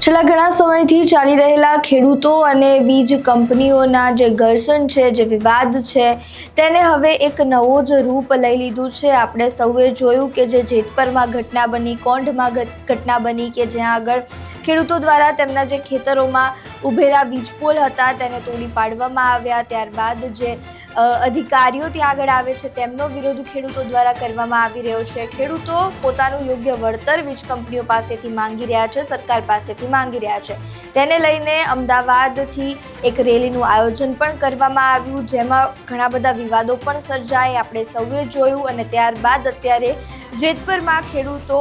છેલ્લા ઘણા સમયથી ચાલી રહેલા ખેડૂતો અને વીજ કંપનીઓના જે ઘર્ષણ છે, જે વિવાદ છે, તેને હવે એક નવો જ રૂપ લઈ લીધું છે। આપણે સૌએ જોયું કે જે જેતપરમાં ઘટના બની, કોંઢમાં ઘટના બની કે જ્યાં આગળ ખેડૂતો દ્વારા તેમના જે ખેતરોમાં ઉભેલા વીજપોલ હતા તેને તોડી પાડવામાં આવ્યા। ત્યારબાદ જે અધિકારીઓ ત્યાં આગળ આવે છે તેમનો વિરોધ ખેડૂતો દ્વારા કરવામાં આવી રહ્યો છે। ખેડૂતો પોતાનું યોગ્ય વળતર વીજ કંપનીઓ પાસેથી માંગી રહ્યા છે, સરકાર પાસેથી માંગી રહ્યા છે। તેને લઈને અમદાવાદથી એક રેલીનું આયોજન પણ કરવામાં આવ્યું, જેમાં ઘણા બધા વિવાદો પણ સર્જાય, આપણે સૌએ જોયું। અને ત્યારબાદ અત્યારે જેતપરમાં ખેડૂતો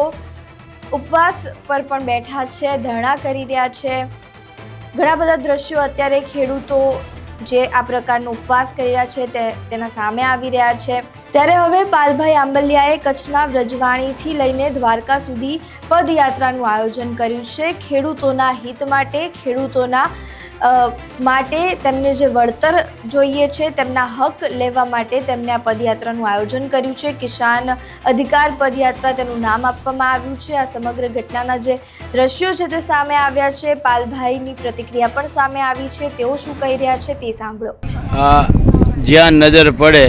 ઉપવાસ પર પણ બેઠા છે, ધરણા કરી રહ્યા છે। ઘણા બધા દ્રશ્યો અત્યારે ખેડૂતો જે આ પ્રકારનો ઉપવાસ કરી રહ્યા છે તેના સામે આવી રહ્યા છે। ત્યારે હવે પાલભાઈ આંબલિયાએ કચ્છના વ્રજવાણીથી લઈને દ્વારકા સુધી પદયાત્રાનું આયોજન કર્યું છે। ખેડૂતોના હિત માટે, ખેડૂતોના માટે તેમને જે વળતર જોઈએ છે, તેમના હક લેવા માટે તેમને આ પદયાત્રાનું આયોજન કર્યું છે। કિસાન અધિકાર પદયાત્રા તેનું નામ આપવામાં આવ્યું છે। આ સમગ્ર ઘટનાના જે દ્રશ્યો છે તે સામે આવ્યા છે। પાલભાઈની પ્રતિક્રિયા પણ સામે આવી છે, તેઓ શું કહી રહ્યા છે તે સાંભળો। જ્યાં નજર પડે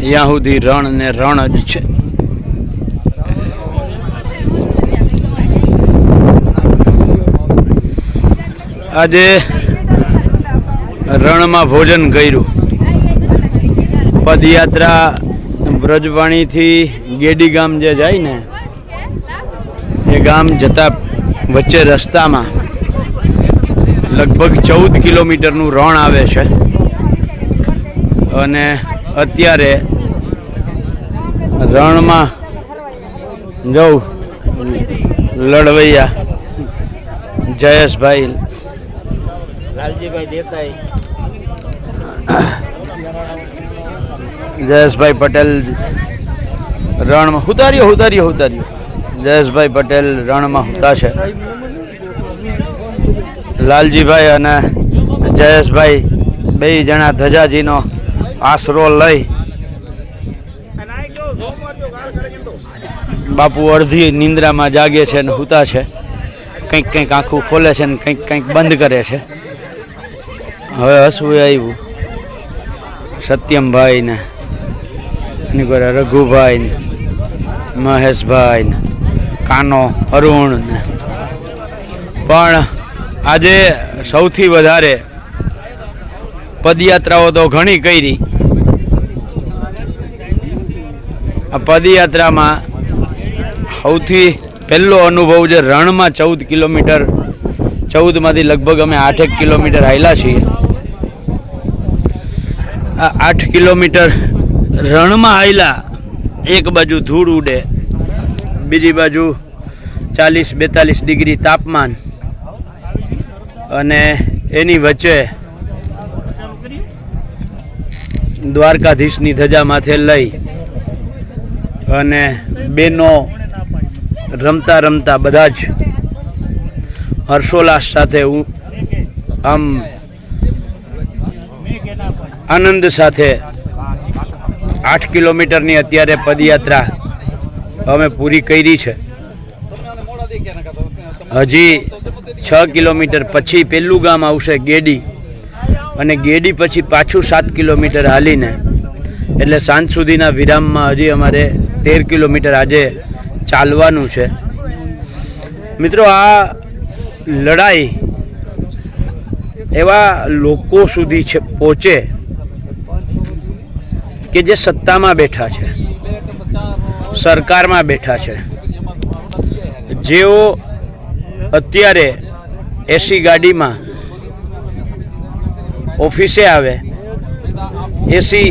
ત્યાં સુધી રણ ને રણ જ છે। આજે રણમાં ભોજન કર્યું। પદયાત્રા વ્રજવાણીથી ગેડી ગામ જે જાય ને એ ગામ જતા વચ્ચે રસ્તામાં લગભગ 14 કિલોમીટરનું રણ આવે છે। અને અત્યારે રણમાં જવું લડવૈયા જયેશભાઈ, લાલજીભાઈ દેસાઈ, જયેશભાઈ પટેલ રણમાં ઉતાર્યો જયેશભાઈ પટેલ રણમાં હુતા છે। લાલજીભાઈ અને જયેશભાઈ બે જણા ધજાજીનો આશરો લઈ બાપુ અડધી નિંદ્રામાં જાગે છે અને હુતા છે। કંઈક આંખું ખોલે છે ને કંઈક બંધ કરે છે। હવે હસવું આવ્યું સત્યમભાઈ ને રઘુભાઈ ને મહેશભાઈ ને કાનો અરુણ ને। પણ આજે સૌથી વધારે પદયાત્રાઓ તો ઘણી કરી। આ પદયાત્રામાં સૌથી પહેલો અનુભવ જે રણમાં 14 કિલોમીટર, 14માંથી લગભગ અમે 8 કિલોમીટર હાલ્યા છીએ। આ 8 કિલોમીટર રણમાં હાલ્યા, એક બાજુ ધૂળ ઉડે, બીજી બાજુ 40-42 ડિગ્રી તાપમાન, અને એની વચ્ચે દ્વારકાધીશની ધજા માથે લઈ અને બેનો રમતા રમતા બધા જ હર્ષોલ્લાસ સાથે આમ આનંદ સાથે 8 કિલોમીટરની અત્યારે પદયાત્રા અમે પૂરી કરી છે। હજી 6 કિલોમીટર પછી પહેલું ગામ આવશે ગેડી, અને ગેડી પછી પાછું 7 કિલોમીટર હાલીને એટલે સાંજ સુધીના વિરામમાં હજી અમારે 13 કિલોમીટર આજે ચાલવાનું છે। મિત્રો, આ લડાઈ એવા લોકો સુધી પહોંચે કે જે સત્તામાં બેઠા છે, સરકારમાં બેઠા છે, જેઓ અત્યારે એસી ગાડીમાં ઓફિસે આવે, એસી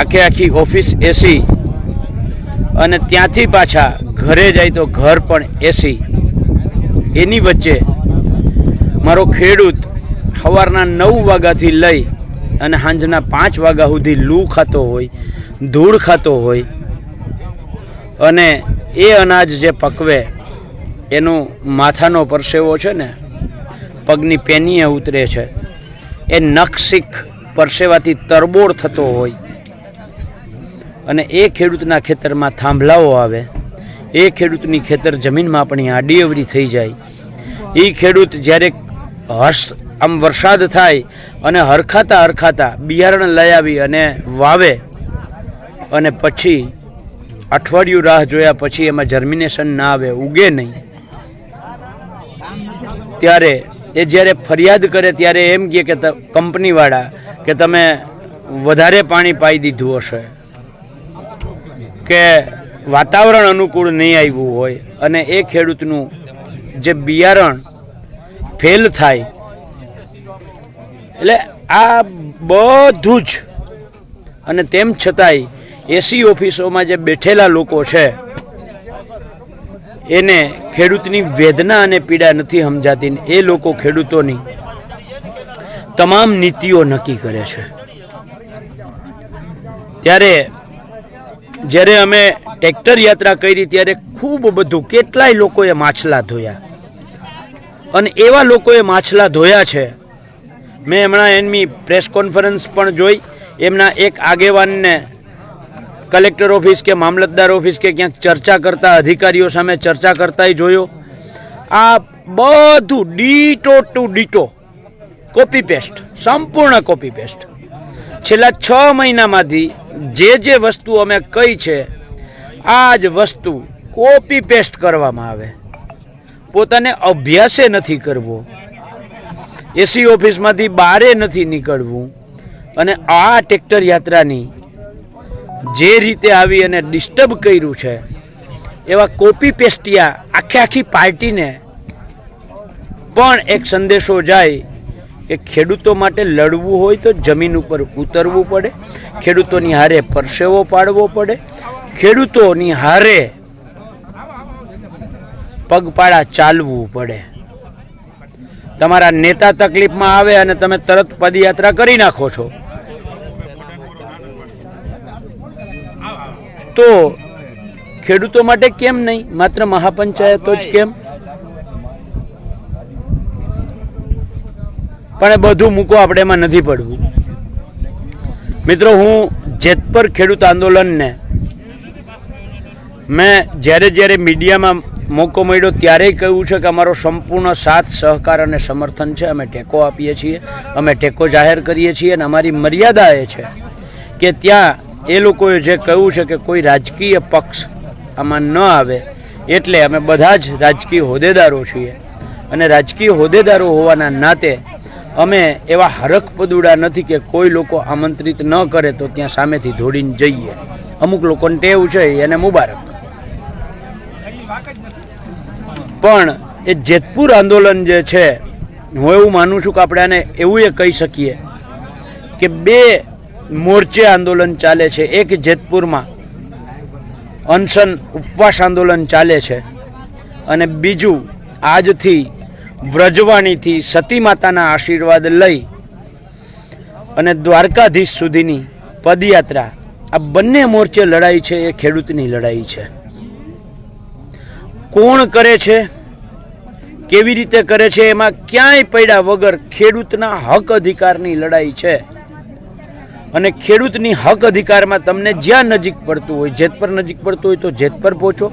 આખી ઓફિસ એસી, અને ત્યાંથી પાછા ઘરે જાય તો ઘર પણ એસી। એની વચ્ચે મારો ખેડૂત સવારના 9 વાગ્યાથી લઈ અને સાંજના 5 વાગ્યા સુધી લૂ ખાતો હોય, ધૂળ ખાતો હોય, અને એ અનાજ જે પકવે એનું માથાનો પરસેવો છે ને પગની પેનીએ ઉતરે છે, એ નખશીખ પરસેવાથી તરબોળ થતો હોય, અને એ ખેડૂતના ખેતરમાં થાંભલાઓ આવે, એ ખેડૂતની ખેતર જમીનમાં આપણી આડી અવળી થઈ જાય, એ ખેડૂત જ્યારે આમ વરસાદ થાય અને હરખાતા બિયારણ લઈ આવી અને વાવે અને પછી અઠવાડિયું રાહ જોયા પછી એમાં જર્મિનેશન ના આવે, ઉગે નહીં, ત્યારે એ જ્યારે ફરિયાદ કરે ત્યારે એમ કહે કે કંપનીવાળા કે તમે વધારે પાણી પાઈ દીધું હશે, કે વાતાવરણ અનુકૂળ નહીં આવ્યું હોય અને એ ખેડૂતનું જે બિયારણ ફેલ થાય. એટલે આ બધું જ અને તેમ છતાંય એસી ઓફિસોમાં જે બેઠેલા લોકો છે એને ખેડૂતની વેદના અને પીડા નથી સમજાતી. એ લોકો ખેડૂતોની તમામ નીતિઓ નક્કી કરે છે. ત્યારે જ્યારે અમે ટ્રેક્ટર યાત્રા કરી ત્યારે ખૂબ બધું કેટલાય લોકોએ માછલા ધોયા અને એવા લોકોએ માછલા ધોયા છે. મેં હમણાં એમની પ્રેસ કોન્ફરન્સ પણ જોઈ. એમના એક આગેવાનને કલેક્ટર ઓફિસ કે મામલતદાર ઓફિસ કે ક્યાંક ચર્ચા કરતા, અધિકારીઓ સામે ચર્ચા કરતાય જોયો. આ બધું ditto to ditto copy paste, સંપૂર્ણ કોપી પેસ્ટ. છેલ્લા 6 મહિનામાંથી જે વસ્તુ અમે કહી છે આ જ વસ્તુ કોપી પેસ્ટ કરવામાં આવે. પોતાને અભ્યાસે નથી કરવો, એસી ઓફિસમાંથી બહારે નથી નીકળવું અને આ ટ્રેક્ટર યાત્રાની જે રીતે આવી અને ડિસ્ટર્બ કર્યું છે એવા કોપી પેસ્ટિયા આખી પાર્ટીને પણ એક સંદેશો જાય કે ખેડૂતો માટે લડવું હોય તો જમીન ઉપર ઉતરવું પડે, ખેડૂતોની હારે પરસેવો પાડવો પડે, ખેડૂતોની હારે પગપાળા ચાલવું પડે. તમારા નેતા તકલીફમાં આવે અને તમે તરત પદયાત્રા કરી નાખો છો તો ખેડૂતો માટે કેમ નહીં? માત્ર મહાપંચાયતો જ કેમ? પણ એ બધું મૂકો, આપણે એમાં નથી પડવું. મિત્રો, હું જેતપર ખેડૂત આંદોલનને મેં જ્યારે મીડિયામાં મોકો મળ્યો ત્યારેય કહ્યું છે કે અમારો સંપૂર્ણ સાથ, સહકાર અને સમર્થન છે. અમે ટેકો આપીએ છીએ, અમે ટેકો જાહેર કરીએ છીએ અને અમારી મર્યાદા એ છે કે ત્યાં એ લોકોએ જે કહ્યું છે કે કોઈ રાજકીય પક્ષ આમાં ન આવે, એટલે અમે બધા જ રાજકીય હોદ્દેદારો છીએ અને રાજકીય હોદ્દેદારો હોવાના નાતે અમે એવા હરખ પદુડા નથી કે કોઈ લોકો આમંત્રિત ન કરે તો ત્યાં સામેથી દોડીને જઈએ. અમુક લોકોને ટેવ છે એને મુબારક. પણ એ જેતપુર આંદોલન જે છે, હું એવું માનું છું કે આપણે આને એવું એ કહી શકીએ કે 2 મોરચે આંદોલન ચાલે છે. એક જેતપુરમાં અનશન ઉપવાસ આંદોલન ચાલે છે અને બીજું આજથી વ્રજવાણીથી સતી માતાના આશીર્વાદ લઈ અને દ્વારકાધીશ સુધીની પદયાત્રા. આ બંને મોરચે લડાઈ છે એ ખેડૂતની લડાઈ છે. કોણ કરે છે, કેવી રીતે કરે છે, એમાં ક્યાંય પડ્યા વગર ખેડૂતના હક અધિકારની લડાઈ છે. અને ખેડૂતની હક અધિકારમાં તમને જ્યાં નજીક પડતું હોય, જેતપર નજીક પડતું હોય તો જેતપર પહોંચો.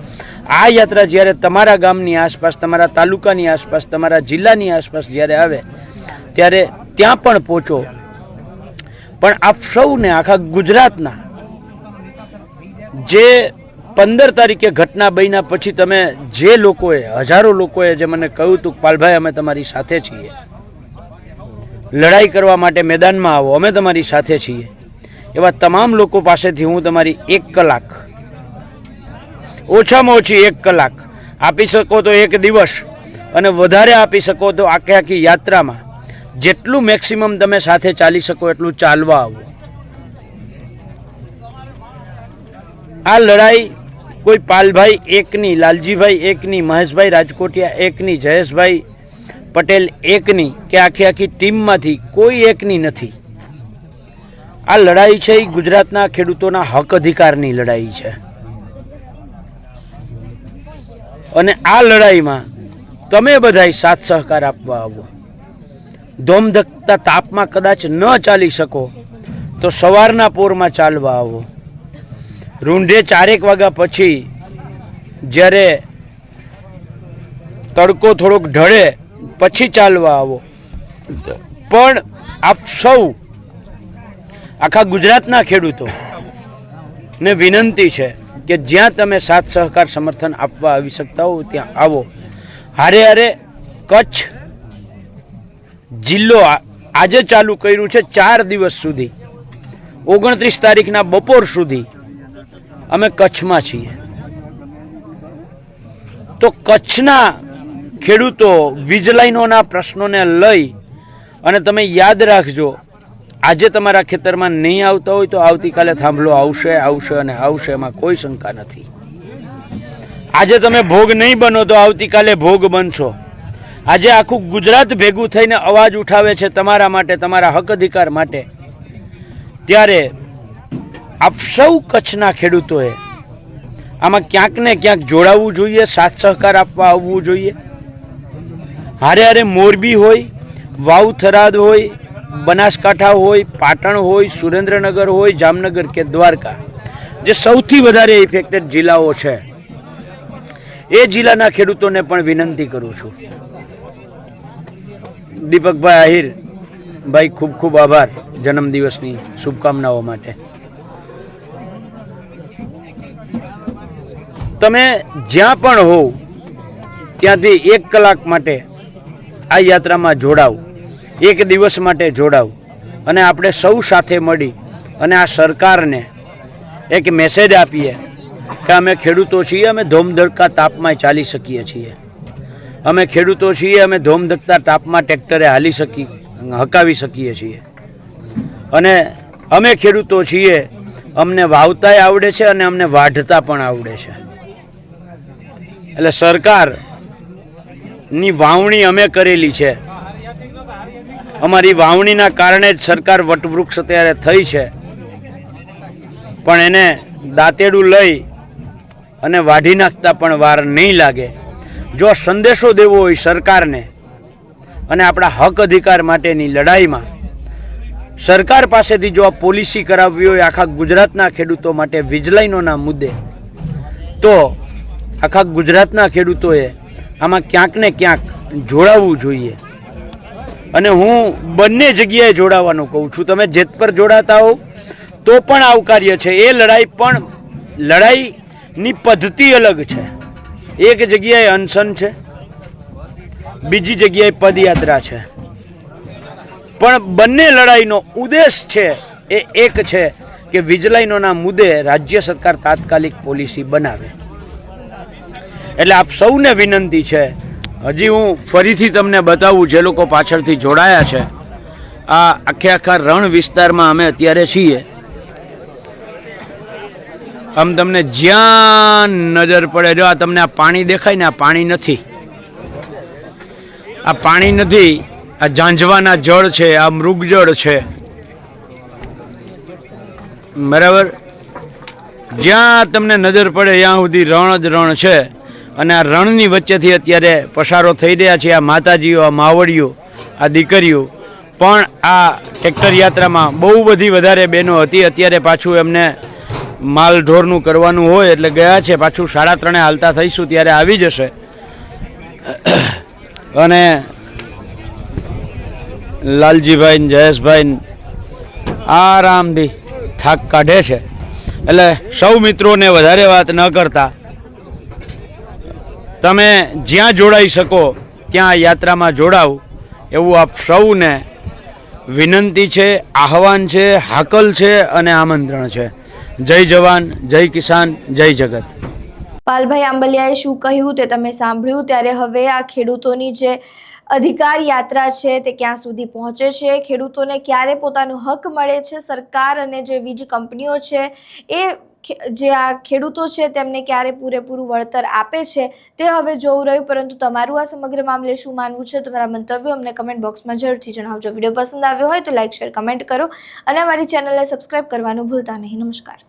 આ યાત્રા જ્યારે તમારા ગામની આસપાસ, તમારા તાલુકાની આસપાસ, તમારા જિલ્લાની આસપાસ જ્યારે આવે ત્યારે ત્યાં પણ પહોંચો. પણ આપ સૌને, આખા ગુજરાતના જે 15 તારીખે ઘટના બન્યા પછી તમે જે લોકોએ, હજારો લોકોએ જે મને કહ્યું હતું પાલભાઈ અમે તમારી સાથે છીએ, લડાઈ કરવા માટે મેદાનમાં આવો, અમે તમારી સાથે છીએ, એવા તમામ લોકો પાસેથી હું તમારી 1 કલાક, ઓછામાં ઓછી 1 કલાક આપી શકો તો 1 દિવસ અને વધારે આપી શકો તો આખી યાત્રામાં જેટલું મેક્સિમમ તમે સાથે ચાલી શકો એટલું ચાલવા આવો. આ લડાઈ કોઈ પાલભાઈ એકની, લાલજીભાઈ એકની, મહેશભાઈ રાજકોટિયા એકની, જયેશભાઈ પટેલ એકની કે આખી ટીમમાંથી કોઈ એકની નથી. આ લડાઈ છે એ ગુજરાતના ખેડૂતોના હક અધિકારની લડાઈ છે અને આ લડાઈમાં તમે બધાય સાથ સહકાર આપવા આવો. ધોમધકતા તાપમાં કદાચ ન ચાલી શકો તો સવારના પોરમાં ચાલવા આવો. રૂંઢે 4 વાગ્યા પછી જ્યારે તડકો થોડોક ઢળે પછી ચાલવા આવો. પણ આપ સૌ આખા ગુજરાતના ખેડૂતો ને વિનંતી છે કે જ્યાં તમે સાથ સહકાર સમર્થન આપવા આવી શકતા હો ત્યાં આવો. હારે હારે કચ્છ જિલ્લો આજે ચાલુ કર્યું છે 4 દિવસ સુધી, 29 તારીખના બપોર સુધી અમે કચ્છમાં છીએ. તો કચ્છના ખેડૂતો વીજ લાઈનોના પ્રશ્નોને લઈ અને તમે યાદ રાખજો, આજે તમારા ખેતરમાં નહીં આવતા હોય તો આવતીકાલે થાંભલો આવશે આવશે અને આવશે, એમાં કોઈ શંકા નથી. આજે તમે ભોગ નહીં બનો તો આવતીકાલે ભોગ બનશો. આજે આખું ગુજરાત ભેગું થઈને અવાજ ઉઠાવે છે તમારા માટે, તમારા હક અધિકાર માટે. ત્યારે આપ સૌ કચ્છના ખેડૂતોએ આમાં ક્યાંક ને ક્યાંક જોડાવવું જોઈએ, સાથ સહકાર આપવા આવવું જોઈએ. હારે હારે મોરબી હોય, વાવ થરાદ હોય, બનાસકાંઠા હોય, પાટણ હોય, સુરેન્દ્રનગર હોય, જામનગર કે દ્વારકા, જે સૌથી વધારે ઇફેક્ટેડ જિલ્લાઓ છે, એ જિલ્લાના ખેડૂતોને પણ વિનંતી કરું છું. દીપકભાઈ આહિર ભાઈ, ખૂબ ખૂબ આભાર જન્મદિવસની શુભકામનાઓ માટે. તમે જ્યાં પણ હોવ ત્યાંથી 1 કલાક માટે આ યાત્રામાં જોડાવ, 1 દિવસ માટે જોડાવ અને આપણે સૌ સાથે મળી અને આ સરકારને એક મેસેજ આપીએ કે અમે ખેડૂતો છીએ, અમે ધોમધડકા તાપમાં ચાલી શકીએ છીએ. અમે ખેડૂતો છીએ, અમે ધોમધકતા તાપમાં ટ્રેક્ટરે હકાવી શકીએ છીએ. અને અમે ખેડૂતો છીએ, અમને વાવતાય આવડે છે અને અમને વાઢતા પણ આવડે છે. એટલે સરકારની વાવણી અમે કરેલી છે. અમારી વાવણીના કારણે જ સરકાર વટવૃક્ષ અત્યારે થઈ છે. પણ એને દાંતેડું લઈ અને વાઢી નાખતા પણ વાર નહીં લાગે. જો સંદેશો દેવો હોય સરકારને અને આપણા હક અધિકાર માટેની લડાઈમાં સરકાર પાસેથી જો આ પોલિસી કરાવવી હોય આખા ગુજરાતના ખેડૂતો માટે વીજ લાઈનોના મુદ્દે, તો આખા ગુજરાતના ખેડૂતોએ આમાં ક્યાંક ને ક્યાંક જોડાવવું જોઈએ. અને હું બંને જગ્યાએ જોડાવાનું કહું છું. તમે જેત પર જોડાતા હો તો પણ આવકાર્ય છે. એ લડાઈની પદ્ધતિ અલગ છે. એક જગ્યાએ અનશન છે, બીજી જગ્યાએ પદયાત્રા છે, પણ બંને લડાઈનો ઉદ્દેશ છે એ એક છે કે વીજ લાઈનોના મુદ્દે રાજ્ય સરકાર તાત્કાલિક પોલિસી બનાવે. એટલે આપ સૌને વિનંતી છે. હજી હું ફરીથી તમને બતાવું, જે લોકો પાછળથી જોડાયા છે, આ આખા રણ વિસ્તારમાં અમે અત્યારે છીએ. આમ તમને જ્યાં નજર પડે, જો આ તમને આ પાણી દેખાય ને, આ પાણી નથી, આ પાણી નથી, આ ઝાંઝવાના જળ છે, આ મૃગજળ છે, બરાબર. જ્યાં તમને નજર પડે ત્યાં સુધી રણ જ રણ છે. અને આ રણની વચ્ચેથી અત્યારે પસારો થઈ રહ્યા છે આ માતાજીઓ, આ માવડીઓ, આ દીકરીઓ. પણ આ ટ્રેક્ટર યાત્રામાં બહુ બધી વધારે બહેનો હતી. અત્યારે પાછું એમને માલ ઢોરનું કરવાનું હોય એટલે ગયા છે. પાછું 3:30 હાલતા થઈશું ત્યારે આવી જશે. અને લાલજીભાઈ ને જયેશભાઈ આરામથી થાક કાઢે છે. એટલે સૌ મિત્રોને વધારે વાત ન કરતા તમે જ્યાં જોડાઈ શકો ત્યાં યાત્રામાં જોડાવ એવું આપ સૌને વિનંતી છે, આહવાન છે, હાકલ છે અને આમંત્રણ છે. જય જવાન, જય કિસાન, જય જગત. પાલભાઈ આંબલિયાએ શું કહ્યું તે તમે સાંભળ્યું. ત્યારે હવે આ ખેડૂતોની જે અધિકાર યાત્રા છે તે ક્યાં સુધી પહોંચે છે, ખેડૂતોને ક્યારે પોતાનો હક મળે છે, સરકાર અને જે વીજ કંપનીઓ છે એ જે આ ખેડૂતો છે તેમને ક્યારે પૂરેપૂરું વળતર આપે છે તે હવે જોવું રહ્યું. પરંતુ તમારું આ સમગ્ર મામલે શું માનવું છે, તમારા મંતવ્યો અમને કમેન્ટ બોક્સમાં જરૂરથી જણાવજો. વિડીયો પસંદ આવ્યો હોય તો લાઈક, શેર, કમેન્ટ કરો અને અમારી ચેનલને સબસ્ક્રાઈબ કરવાનું ભૂલતા નહીં. નમસ્કાર.